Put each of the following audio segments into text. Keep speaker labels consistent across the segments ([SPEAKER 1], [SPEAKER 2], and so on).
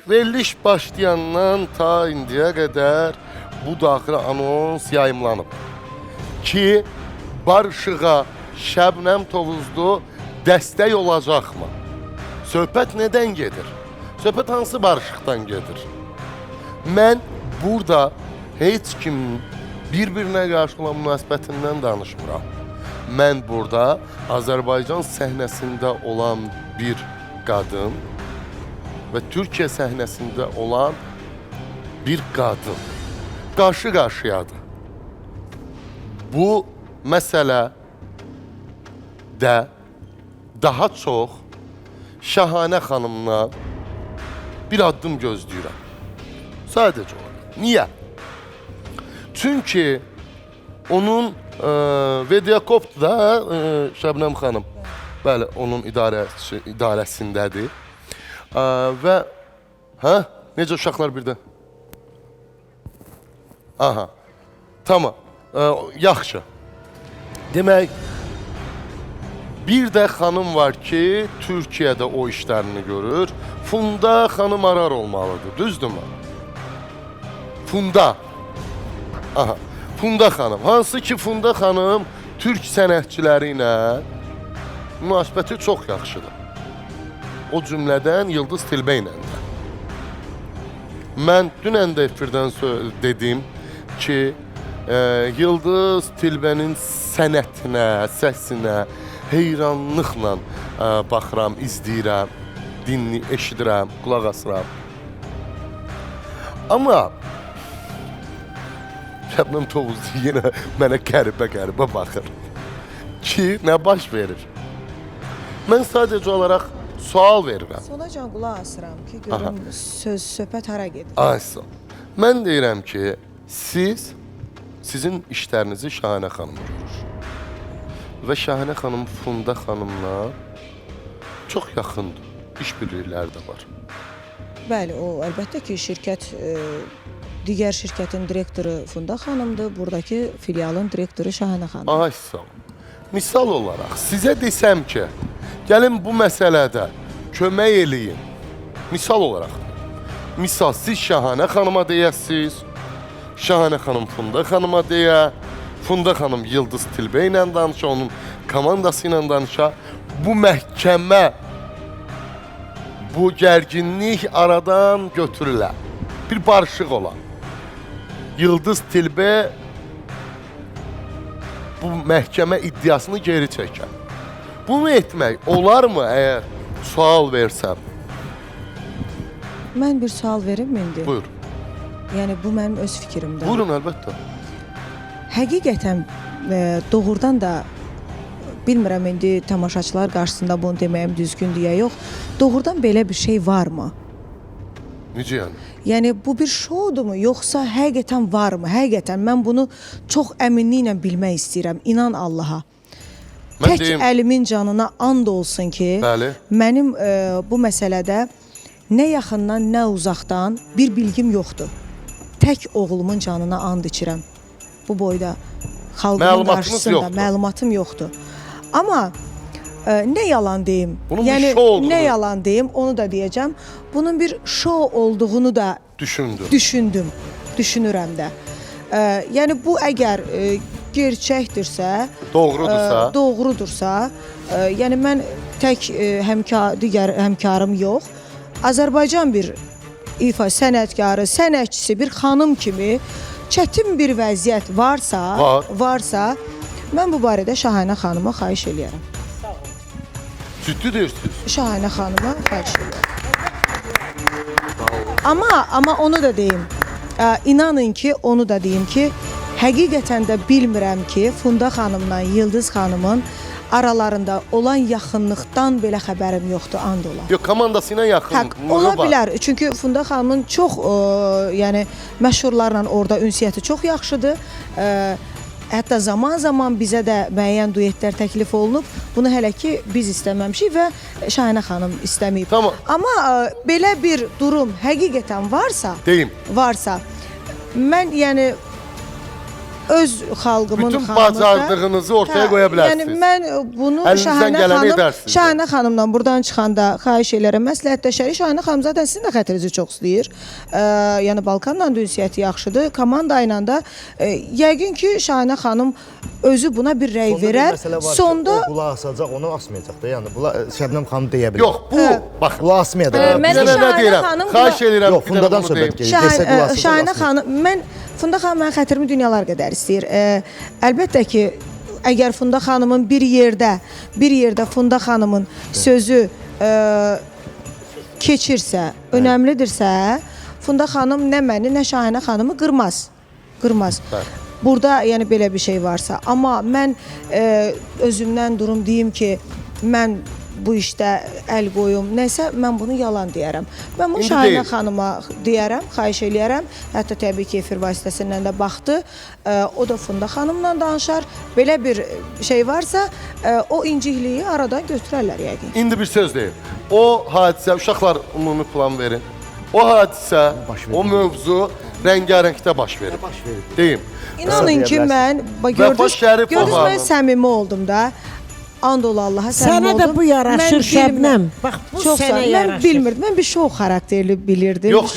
[SPEAKER 1] veriliş başlayandan ta indiyə qədər bu daxili anons yayımlanıb ki, Barışığa Şəbnəm Tovuzlu dəstək olacaqmı? Söhbət nədən gedir? Söhbət hansı barışıqdan gedir? Mən burada heç kim bir-birinə qarşı olan münasibətindən danışmıram. Mən burada Azərbaycan səhnəsində olan bir qadın və Türkiyə səhnəsində olan bir qadın qarşı-qarşıyadır. Bu məsələ də daha çox Şahanə xanımla bir addım gözləyirəm. Sadəcə olaraq. Niyə? Çünki onun Vedyakopda Şəbnəm xanım, bəli, onun idarəsindədir. Və necə uşaqlar birdə? Aha, tamam, yaxşı. Demək, bir də xanım var ki, Türkiyədə o işlərini görür. Funda xanım Arar olmalıdır, düzdürmü? Funda. Aha, Funda xanım. Hansı ki, Funda xanım türk sənətçiləri ilə münasibəti çox yaxşıdır. O cümlədən Yıldız Tilbə ilə də. Mən dünən də efirdən dedim ki, Yıldız Tilbənin sənətinə, səsinə heyranlıqla baxıram, izləyirəm, eşidirəm, qulaq asıram. Amma Şəbnəm Tovuzlu yenə mənə qəribə baxır ki, nə baş verir? Mən sadəcə olaraq sual verirəm.
[SPEAKER 2] Sonacan qulaq asıram ki, görüm söhbət hara gedir.
[SPEAKER 1] Aysa, mən deyirəm ki, sizin işlərinizi Şahanə xanım görür. Və Şahanə xanım Funda xanımla çox yaxındır, işbirlikləri də var.
[SPEAKER 2] Bəli, o əlbəttə ki, digər şirkətin direktoru Funda xanımdır, buradakı filialın direktoru Şahanə xanım.
[SPEAKER 1] Aysa, misal olaraq sizə desəm ki, gəlin bu məsələdə kömək eləyin. Misal olaraq, siz Şahanə xanıma deyəsiniz, Şahanə xanım Funda xanıma deyə, Funda xanım Yıldız Tilbə ilə danışa, onun komandası ilə danışa, bu məhkəmə, bu gərginlik aradan götürülə, bir barışıq olan. Yıldız Tilbə bu məhkəmə iddiasını geri çəkər. Bunu etmək olarmı əgər sual versəm?
[SPEAKER 2] Mən bir sual verim indi.
[SPEAKER 1] Buyur.
[SPEAKER 2] Yəni, bu mənim öz fikrimdir.
[SPEAKER 1] Buyurun, əlbəttə.
[SPEAKER 2] Həqiqətən doğrudan da bilmirəm indi tamaşaçılar qarşısında bunu deməyim düzgündür ya yox. Doğrudan belə bir şey varmı?
[SPEAKER 1] Necə yəni?
[SPEAKER 2] Yəni bu bir şoudurmu yoxsa həqiqətən varmı? Həqiqətən mən bunu çox əminliklə bilmək istəyirəm. İnan Allaha. Tək əlimin canına and olsun ki, mənim bu məsələdə nə yaxından, nə uzaqdan bir bilgim yoxdur. Tək oğlumun canına and içirəm. Bu boyda xalqın qarşısında məlumatım yoxdur. Amma nə yalan deyim, yəni nə yalan deyim, onu da deyəcəm. Bunun bir şou olduğunu da düşünürəm də. Yəni bu əgər gerçəkdirsə, doğrudursa, yəni mən tək digər həmkarım yox, Azərbaycan bir ifa sənətkarı, sənətçisi, bir xanım kimi çətin bir vəziyyət varsa, mən bu barədə Şahanə xanıma xahiş eləyərəm.
[SPEAKER 1] Ciddi deyirsiniz?
[SPEAKER 2] Şahanə xanıma xahiş eləyərəm. Amma onu da deyim, inanın ki, onu da deyim ki, həqiqətən də bilmirəm ki, Funda xanımla Yıldız xanımın aralarında olan yaxınlıqdan belə xəbərim yoxdur, and ola.
[SPEAKER 1] Yox, komandası ilə yaxınlığı var.
[SPEAKER 2] Ola bilər, çünki Funda xanımın çox məşhurlarla orada ünsiyyəti çox yaxşıdır. Hətta zaman-zaman bizə də müəyyən duetlər təklif olunub. Bunu hələ ki biz istəməmişik və Şahanə xanım istəməyib. Amma belə bir durum həqiqətən varsa, mən yəni öz xalqımın
[SPEAKER 1] Bütün
[SPEAKER 2] xanımıdır.
[SPEAKER 1] bacardığınızı ortaya qoya bilərsiniz.
[SPEAKER 2] Yəni mən bunu
[SPEAKER 1] Əlinizdən gələni edərsiniz.
[SPEAKER 2] Şahinə xanımdan buradan çıxanda xahiş elərəm, məsləhətləşərik. Şahinə xanım zaten sizin də xətrinizi çox istəyir. Yəni Balkanla da ünsiyyəti yaxşıdır. Komanda ilə də yəqin ki, Şahinə xanım özü buna bir rəy verər. Sonda
[SPEAKER 3] o qulaq asacaq, onu asmayacaq da. Yəni Şəbnəm xanım deyə bilər.
[SPEAKER 1] Yox, bu bax
[SPEAKER 3] Qulaq asmayacaq.
[SPEAKER 2] Mən
[SPEAKER 1] Mən nə
[SPEAKER 2] Şahinə
[SPEAKER 1] deyirəm?
[SPEAKER 2] xanım
[SPEAKER 1] Xahiş edirəm.
[SPEAKER 3] Yox, Fundadan söhbət gedir. Desə qulaq asacaq.
[SPEAKER 2] Şahinə xanım, mən Funda xanım mənim xətrimi dünyalar qədər istəyir. Əlbəttə ki, əgər Funda xanımın bir yerdə Funda xanımın sözü keçirsə, önəmlidirsə, Funda xanım nə məni, nə Şahinə xanımı qırmaz. Burada yəni belə bir şey varsa, amma mən özümdən durum deyim ki, mən bu işdə əl qoyum, nəsə mən bunu yalan deyərəm. Mən bunu Şahinə xanıma deyərəm, xahiş eləyərəm. Hətta təbii ki, efir vasitəsindən də baxdı. O da Funda xanımla danışar. Belə bir şey varsa, o incikliyi aradan götürərlər yəqin.
[SPEAKER 1] İndi bir söz deyim. O hadisə, uşaqlar ümumi plan verin. O hadisə, o mövzu rəngarəngdə baş verir. Deyim.
[SPEAKER 2] İnanın ki, mən gördünüz, mən səmimi oldum da. And ol Allaha səmimi oldum.
[SPEAKER 4] Sənə də bu yaraşır Şəbnəm. Bax, bu sənə yaraşır.
[SPEAKER 2] Mən bilmirdim, mən bir şou xarakterli bilirdim.
[SPEAKER 1] Yox,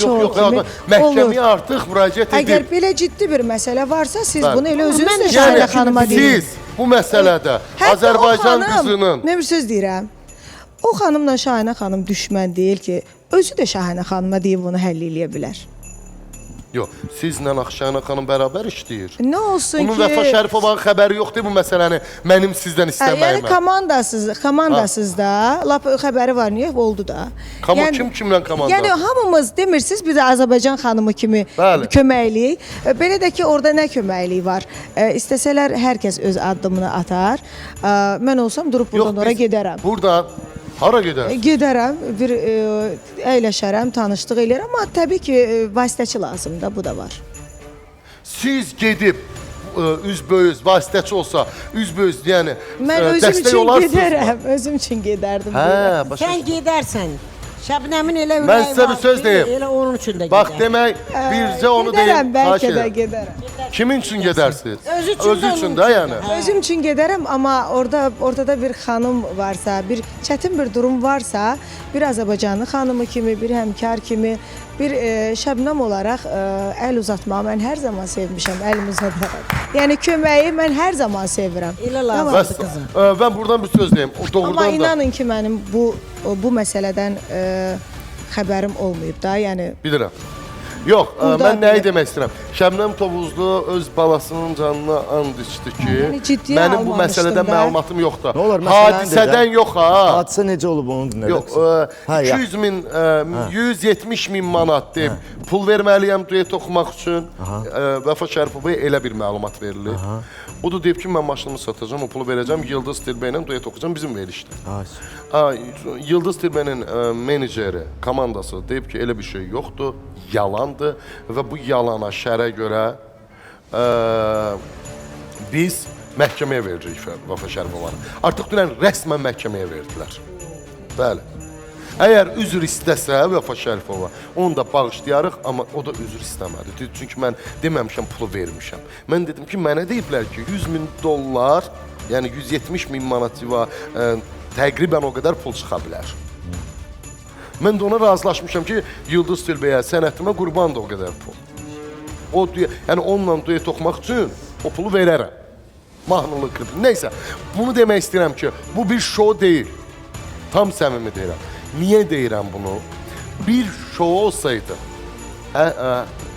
[SPEAKER 1] məhkəməyə artıq müraciət edib.
[SPEAKER 2] Əgər belə ciddi bir məsələ varsa, siz bunu elə özünüz də Şahinə xanıma deyin.
[SPEAKER 1] Siz bu məsələdə Azərbaycan qızının...
[SPEAKER 2] Nə bir söz deyirəm, o xanımla Şahinə xanım düşmən deyil ki, özü də Şahinə xanıma deyib bunu həll eləyə bilər.
[SPEAKER 1] Yox, sizlə Şahinə xanım bərabər işləyir.
[SPEAKER 2] Nə olsun ki...
[SPEAKER 1] Bunun Vəfa Şərifovanın xəbəri yoxdur bu məsələni mənim sizdən istəməyimə.
[SPEAKER 2] Yəni komandasız da, lap xəbəri var, niyə? Oldu da.
[SPEAKER 1] Kim kimlə komanda?
[SPEAKER 2] Yəni hamımız demirsiniz, biz Azərbaycan xanımı kimi köməkliyik. Belə də ki, orada nə köməkliyi var? İstəsələr hər kəs öz addımını atar. Mən olsam durub buradan ora gedərəm.
[SPEAKER 1] Buradan hara gedər?
[SPEAKER 2] Gedərəm, bir əyləşərəm, tanışlıq eləyərəm, amma təbii ki, vasitəçi lazımdır, bu da var.
[SPEAKER 1] Siz gedib üzböz, vasitəçi olsa, üzböz, yəni
[SPEAKER 2] mən özüm üçün gedərəm, özüm üçün gedərdim.
[SPEAKER 4] Sən gedərsən. Şəbnəmin elə ürəyi var.
[SPEAKER 1] Mən sizə bir söz deyim.
[SPEAKER 4] Elə onun üçün də gedər.
[SPEAKER 1] Bax, demək, bircə onu deyim.
[SPEAKER 2] Gedərəm, bəlkə də gedərəm.
[SPEAKER 1] Kimin üçün gedərsiniz?
[SPEAKER 4] Özü
[SPEAKER 1] üçün də yəni.
[SPEAKER 2] Özüm üçün gedərəm, amma ortada bir xanım varsa, bir çətin bir durum varsa, bir Azərbaycanlı xanımı kimi, bir həmkar kimi, bir Şəbnəm olaraq əl uzatmağı mən hər zaman sevmişəm, əlimi uzadaraq. Yəni köməyi mən hər zaman sevirəm.
[SPEAKER 4] Elə lazımdır qızım.
[SPEAKER 1] Mən buradan bir söz deyim.
[SPEAKER 2] Amma inanın ki, mənim bu məsələdən xəbərim olmayıb da, yəni...
[SPEAKER 1] Bilirəm. Yox, mən nəyi demək istəyirəm? Şəbnəm Tovuzlu öz balasının canına and içdi ki, mənim bu məsələdən məlumatım yoxdur. Hadisədən yox ha.
[SPEAKER 3] Hadisə necə olub onu dinlədik.
[SPEAKER 1] Yox, 170 min manat deyib, pul verməliyəm duet oxumaq üçün. Vəfa Şərifovaya elə bir məlumat verilir. O da deyib ki, mən maşınımı satacağım, o pulu verəcəm, Yıldız Tilbe ilə duet oxuyacağım, bizim verilişdir. Yıldız Tilbe'nin meneceri, komandası deyib ki, elə bir şey yoxdur, yalandır və bu yalana, şərə görə biz məhkəməyə veririk Vəfa Şərifovanı. Artıq dünən rəsmən məhkəməyə verdilər. Bəli. Əgər üzr istəsə Vəfa Şərifova, onu da bağışlayarıq, amma o da üzr istəmədi. Çünki mən deməmişəm, pulu vermişəm. Mən dedim ki, mənə deyiblər ki, $100.000, yəni 170 min manat təqribən o qədər pul çıxa bilər. Mən də ona razılaşmışam ki, Yıldız Tilbeyə, sənətimə qurban da o qədər pul. Yəni onunla duet oxumaq üçün o pulu verərəm. Mahnılı klip. Neysə, bunu demək istəyirəm ki, bu bir şou deyil. Tam səmimi deyirəm. Niyə deyirəm bunu? Bir şou olsaydı,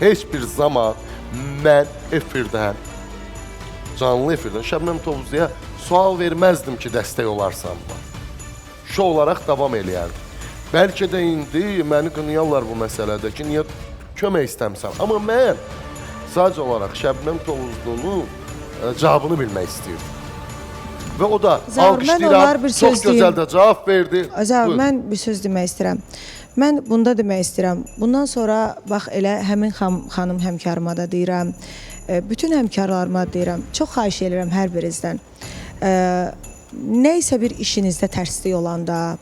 [SPEAKER 1] heç bir zaman mən efirdən, canlı efirdən Şəbnəm Tovuzluya sual verməzdim ki, dəstək olarsan mı? Şou olaraq davam eləyərdim. Bəlkə də indi məni qınayarlar bu məsələdə ki, niyə kömək istəmsən? Amma mən sadəcə olaraq Şəbnəm Tovuzlunun cavabını bilmək istəyirdim. Və o da alqışlayıram, çox gözəl də cavab verdi.
[SPEAKER 2] Mən bir söz demək istəyirəm. Mən bunda demək istəyirəm. Bundan sonra, bax, elə həmin xanım həmkarıma da deyirəm, bütün həmkarlarıma deyirəm, çox xahiş edirəm hər birinizdən. Nə isə bir işinizdə tərslik olanda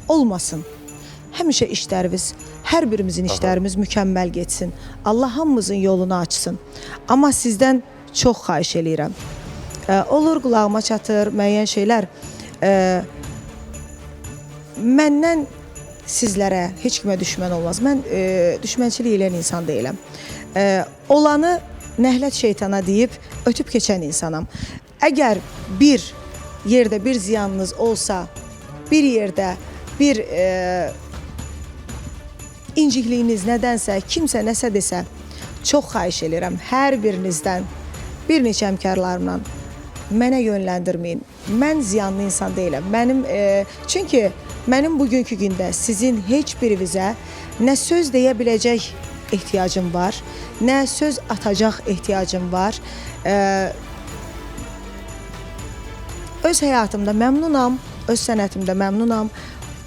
[SPEAKER 2] olmasın. Həmişə işlərimiz, hər birimizin işlərimiz mükəmməl getsin. Allah hamımızın yolunu açsın. Amma sizdən çox xahiş eləyirəm. Olur qulağıma çatır müəyyən şeylər. Məndən sizlərə heç kimə düşmən olmaz. Mən düşmənçilik eləyən insan deyiləm. Olanı nəhlət şeytana deyib ötüb keçən insanam. Əgər bir yerdə bir ziyanınız olsa, bir yerdə bir incikliyiniz nədənsə, kimsə nəsə desə, çox xahiş edirəm hər birinizdən, bir neçə həmkarlarımla mənə yönləndirməyin. Mən ziyanlı insan deyiləm. Çünki mənim bugünkü gündə sizin heç birinizə nə söz deyə biləcək ehtiyacım var, nə söz atacaq ehtiyacım var. Öz həyatımda məmnunam, öz sənətimdə məmnunam.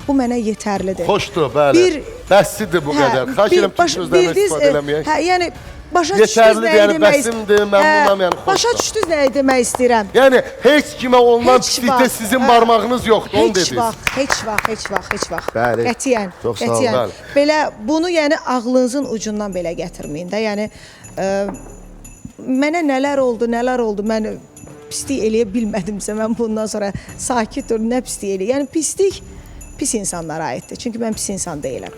[SPEAKER 2] Bu mənə yetərlidir.
[SPEAKER 1] Xoşdur, bəli. Bəssidir bu qədər. Xahiş edirəm ki, sözlərdən istifadə eləməyək.
[SPEAKER 2] Yəni, başa düşdünüz nə demək istəyirəm.
[SPEAKER 1] Məmnunam,
[SPEAKER 2] Başa düşdünüz nə demək istəyirəm.
[SPEAKER 1] Yəni, heç kimə olunan pislikdə sizin barmağınız yoxdur, onu dediniz.
[SPEAKER 2] Heç vaxt.
[SPEAKER 3] Bəli.
[SPEAKER 2] Qətiyyən.
[SPEAKER 3] Çox sağ olun.
[SPEAKER 1] Bəli.
[SPEAKER 2] Belə, bunu yəni ağlınızın ucundan belə gətirməyin də. Yəni, mənə nələr oldu, mən pislik eləyə bilmədimsə, mən bundan sonra sakit dur, nə pislik eləyə. Yəni, pislik pis insanlara aiddir. Çünki mən pis insan deyiləm.